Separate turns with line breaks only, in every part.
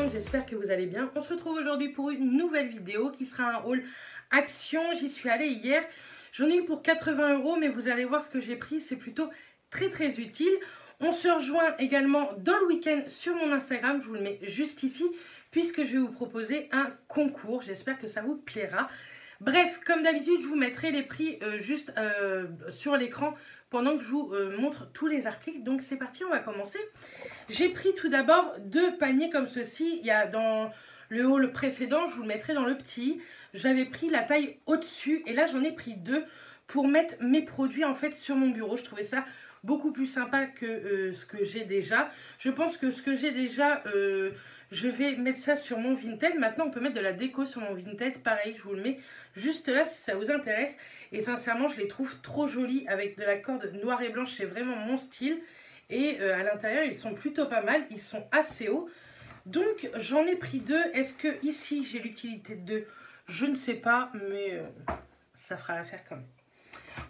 monde, j'espère que vous allez bien. On se retrouve aujourd'hui pour une nouvelle vidéo qui sera un haul Action. J'y suis allée hier, j'en ai eu pour 80 €, mais vous allez voir ce que j'ai pris, c'est plutôt très utile. On se rejoint également dans le week-end sur mon Instagram, je vous le mets juste ici, puisque je vais vous proposer un concours, j'espère que ça vous plaira. Bref, comme d'habitude, je vous mettrai les prix juste sur l'écran pendant que je vous montre tous les articles. Donc c'est parti, on va commencer. J'ai pris tout d'abord 2 paniers comme ceci. Il y a dans le haul précédent, je vous le mettrai dans le petit. J'avais pris la taille au-dessus et là j'en ai pris 2 pour mettre mes produits en fait sur mon bureau. Je trouvais ça beaucoup plus sympa que ce que j'ai déjà. Je pense que ce que j'ai déjà, je vais mettre ça sur mon Vinted. Maintenant, on peut mettre de la déco sur mon Vinted. Pareil, je vous le mets juste là si ça vous intéresse. Et sincèrement, je les trouve trop jolis avec de la corde noire et blanche. C'est vraiment mon style. Et à l'intérieur, ils sont plutôt pas mal. Ils sont assez hauts. Donc, j'en ai pris 2. Est-ce que ici, j'ai l'utilité de 2? Je ne sais pas, mais ça fera l'affaire quand même.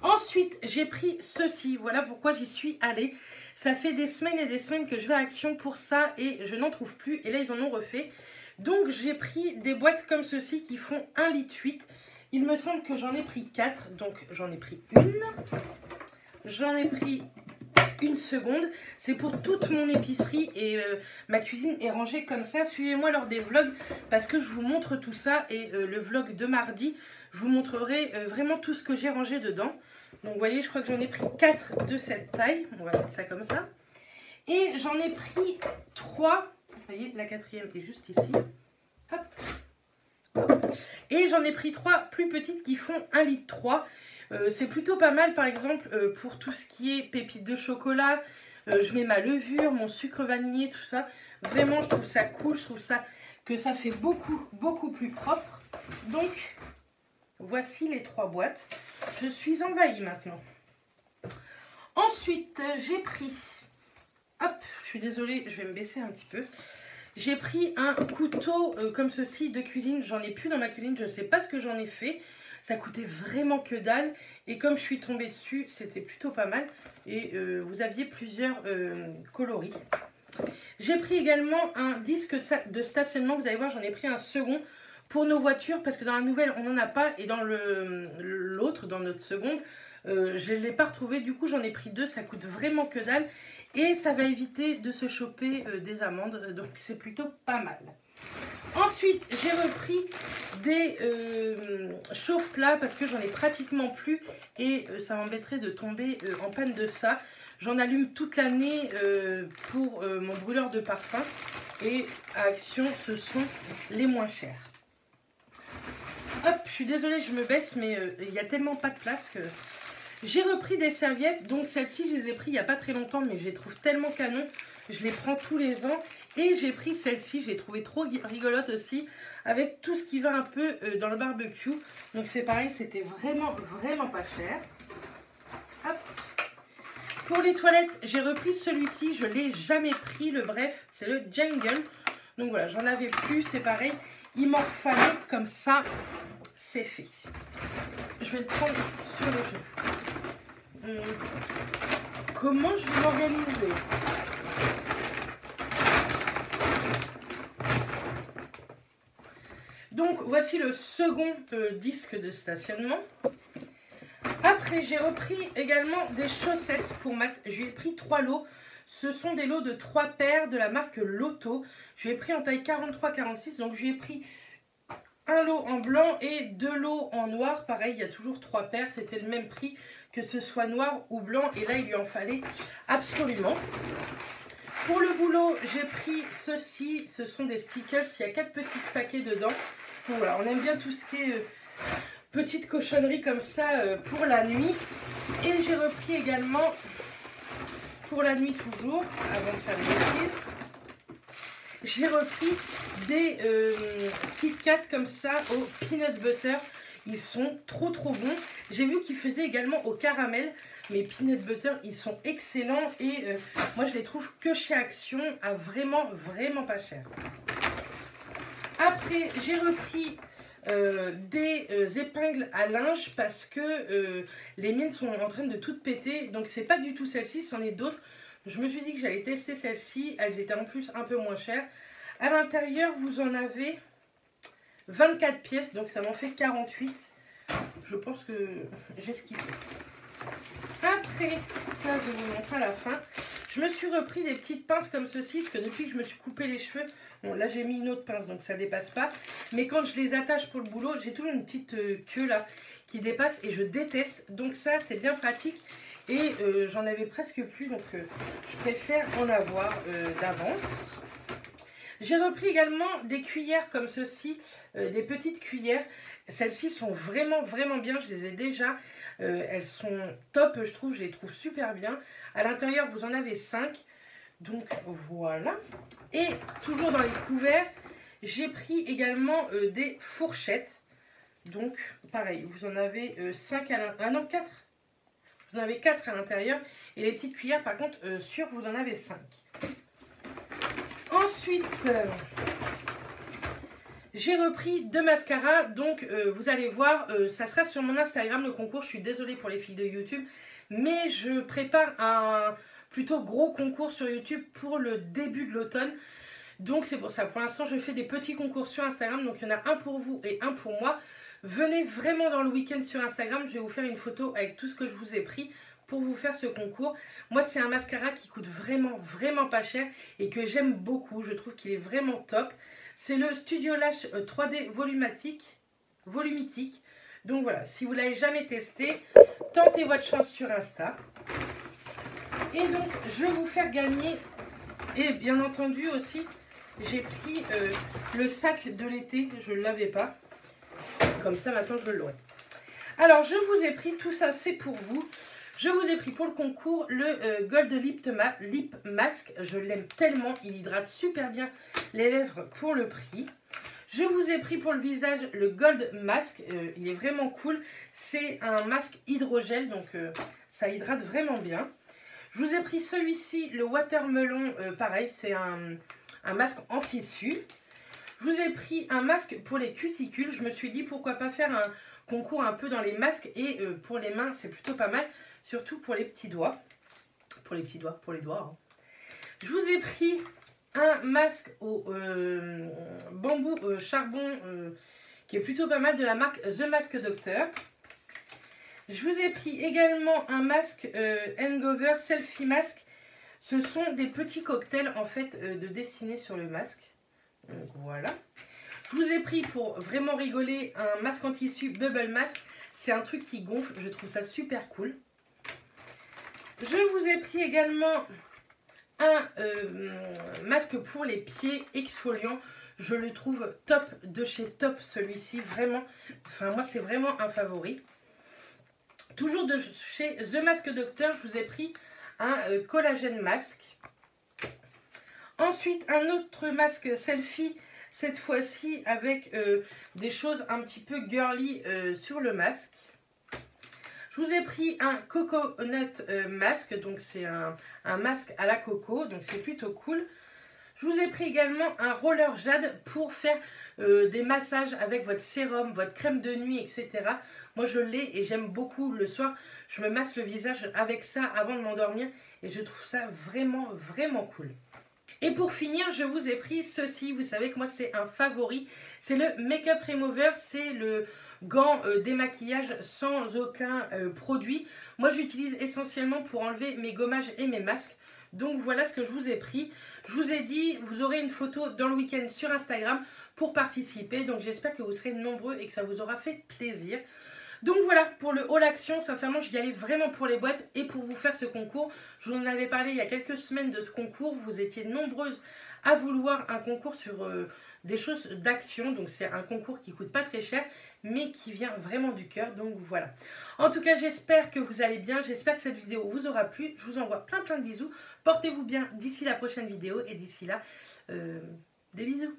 Ensuite, j'ai pris ceci. Voilà pourquoi j'y suis allée. Ça fait des semaines et des semaines que je vais à Action pour ça et je n'en trouve plus. Et là, ils en ont refait. Donc, j'ai pris des boîtes comme ceci qui font 1,8 litre. Il me semble que j'en ai pris 4. Donc, j'en ai pris une. J'en ai pris une seconde. C'est pour toute mon épicerie et ma cuisine est rangée comme ça. Suivez-moi lors des vlogs parce que je vous montre tout ça. Et le vlog de mardi, je vous montrerai vraiment tout ce que j'ai rangé dedans. Donc vous voyez, je crois que j'en ai pris 4 de cette taille. On va mettre ça comme ça. Et j'en ai pris 3. Vous voyez, la 4e est juste ici. Hop. Hop. Et j'en ai pris 3 plus petites qui font 1,3 litre. C'est plutôt pas mal, par exemple, pour tout ce qui est pépites de chocolat. Je mets ma levure, mon sucre vanillé, tout ça. Vraiment, je trouve ça cool. Je trouve ça que ça fait beaucoup plus propre. Donc, voici les 3 boîtes. Je suis envahie maintenant. Ensuite, j'ai pris... Hop, je suis désolée, je vais me baisser un petit peu. J'ai pris un couteau comme ceci de cuisine. J'en ai plus dans ma cuisine, je ne sais pas ce que j'en ai fait. Ça coûtait vraiment que dalle. Et comme je suis tombée dessus, c'était plutôt pas mal. Et vous aviez plusieurs coloris. J'ai pris également un disque de stationnement. Vous allez voir, j'en ai pris un second pour nos voitures. Parce que dans la nouvelle, on n'en a pas. Et dans l'autre, dans notre seconde, je ne l'ai pas retrouvé. Du coup, j'en ai pris 2. Ça coûte vraiment que dalle. Et ça va éviter de se choper des amendes. Donc, c'est plutôt pas mal. Ensuite, j'ai repris des chauffe-plats parce que j'en ai pratiquement plus et ça m'embêterait de tomber en panne de ça. J'en allume toute l'année pour mon brûleur de parfum et à Action, ce sont les moins chers. Hop, je suis désolée, je me baisse, mais il n'y a tellement pas de place que... J'ai repris des serviettes, donc celles-ci, je les ai prises il n'y a pas très longtemps, mais je les trouve tellement canon. Je les prends tous les ans. Et j'ai pris celle-ci, je l'ai trouvée trop rigolote aussi, avec tout ce qui va un peu dans le barbecue. Donc c'est pareil, c'était vraiment pas cher. Hop. Pour les toilettes, j'ai repris celui-ci, je ne l'ai jamais pris, le bref, c'est le Jungle. Donc voilà, j'en avais plus, c'est pareil. Il m'en fallait comme ça, c'est fait. Je vais le prendre sur les genoux. Comment je vais m'organiser ? Donc, voici le second disque de stationnement. Après, j'ai repris également des chaussettes pour Matt. Je lui ai pris 3 lots. Ce sont des lots de 3 paires de la marque Lotto. Je lui ai pris en taille 43-46. Donc, je lui ai pris un lot en blanc et 2 lots en noir. Pareil, il y a toujours 3 paires. C'était le même prix que ce soit noir ou blanc. Et là, il lui en fallait absolument. Pour le boulot, j'ai pris ceci. Ce sont des stickers. Il y a 4 petits paquets dedans. Donc voilà, on aime bien tout ce qui est petite cochonnerie comme ça pour la nuit. Et j'ai repris également, pour la nuit toujours, avant de faire des bêtises, j'ai repris des Kit Kat comme ça au peanut butter. Ils sont trop bons. J'ai vu qu'ils faisaient également au caramel. Mais peanut butter, ils sont excellents. Et moi, je les trouve que chez Action à vraiment pas cher. Après, j'ai repris des épingles à linge parce que les miennes sont en train de toutes péter. Donc, c'est pas du tout celle-ci, c'en est d'autres. Je me suis dit que j'allais tester celle-ci. Elles étaient en plus un peu moins chères. À l'intérieur, vous en avez 24 pièces, donc ça m'en fait 48. Je pense que j'ai ce qu'il faut. Après ça, je vous montre à la fin. Je me suis repris des petites pinces comme ceci, parce que depuis que je me suis coupé les cheveux, bon là j'ai mis une autre pince, donc ça dépasse pas. Mais quand je les attache pour le boulot, j'ai toujours une petite queue là qui dépasse et je déteste. Donc ça, c'est bien pratique. Et j'en avais presque plus, donc je préfère en avoir d'avance. J'ai repris également des cuillères comme ceci, des petites cuillères. Celles-ci sont vraiment bien, je les ai déjà. Elles sont top, je trouve, je les trouve super bien. À l'intérieur, vous en avez 5. Donc voilà. Et toujours dans les couverts, j'ai pris également des fourchettes. Donc pareil, vous en avez 5 à l'intérieur. Ah non, 4. Vous en avez 4 à l'intérieur. Et les petites cuillères, par contre, vous en avez 5. Ensuite, j'ai repris 2 mascaras. Donc, vous allez voir, ça sera sur mon Instagram le concours. Je suis désolée pour les filles de YouTube. Mais je prépare un plutôt gros concours sur YouTube pour le début de l'automne. Donc, c'est pour ça. Pour l'instant, je fais des petits concours sur Instagram. Donc, il y en a un pour vous et un pour moi. Venez vraiment dans le week-end sur Instagram. Je vais vous faire une photo avec tout ce que je vous ai pris pour vous faire ce concours. Moi, c'est un mascara qui coûte vraiment pas cher et que j'aime beaucoup. Je trouve qu'il est vraiment top. C'est le Studio Lash 3D Volumitique. Donc voilà, si vous ne l'avez jamais testé, tentez votre chance sur Insta. Et donc, je vais vous faire gagner. Et bien entendu aussi, j'ai pris le sac de l'été. Je ne l'avais pas. Comme ça, maintenant, je l'aurai. Alors, je vous ai pris, tout ça, c'est pour vous. Je vous ai pris pour le concours le Gold Lip Mask. Je l'aime tellement, il hydrate super bien les lèvres pour le prix. Je vous ai pris pour le visage le Gold Mask. Il est vraiment cool. C'est un masque hydrogel, donc ça hydrate vraiment bien. Je vous ai pris celui-ci, le Watermelon. Pareil, c'est un masque en tissu. Je vous ai pris un masque pour les cuticules. Je me suis dit pourquoi pas faire un concours un peu dans les masques. Et pour les mains, c'est plutôt pas mal. Surtout pour les petits doigts. Pour les doigts. Hein. Je vous ai pris un masque au bambou charbon qui est plutôt pas mal de la marque The Mask Doctor. Je vous ai pris également un masque Hangover Selfie Mask. Ce sont des petits cocktails en fait de dessiner sur le masque. Donc voilà. Je vous ai pris pour vraiment rigoler un masque en tissu Bubble Mask. C'est un truc qui gonfle, je trouve ça super cool. Je vous ai pris également un masque pour les pieds exfoliant. Je le trouve top de chez Top celui-ci, vraiment. Enfin moi c'est vraiment un favori. Toujours de chez The Mask Doctor, je vous ai pris un collagène masque. Ensuite un autre masque selfie, cette fois-ci avec des choses un petit peu girly sur le masque. Je vous ai pris un coconut masque, donc c'est un masque à la coco, donc c'est plutôt cool. Je vous ai pris également un roller jade pour faire des massages avec votre sérum, votre crème de nuit, etc. Moi je l'ai et j'aime beaucoup le soir. Je me masse le visage avec ça avant de m'endormir et je trouve ça vraiment cool. Et pour finir, je vous ai pris ceci. Vous savez que moi c'est un favori. C'est le Makeup Remover, c'est le gants démaquillage sans aucun produit. Moi j'utilise essentiellement pour enlever mes gommages et mes masques. Donc voilà ce que je vous ai pris. Je vous ai dit, vous aurez une photo dans le week-end sur Instagram pour participer. Donc j'espère que vous serez nombreux et que ça vous aura fait plaisir. Donc voilà pour le haul action, sincèrement j'y allais vraiment pour les boîtes et pour vous faire ce concours. Je vous en avais parlé il y a quelques semaines de ce concours, vous étiez nombreuses à vouloir un concours sur des choses d'action. Donc c'est un concours qui coûte pas très cher mais qui vient vraiment du cœur, donc voilà. En tout cas j'espère que vous allez bien, j'espère que cette vidéo vous aura plu. Je vous envoie plein de bisous, portez-vous bien d'ici la prochaine vidéo et d'ici là, des bisous.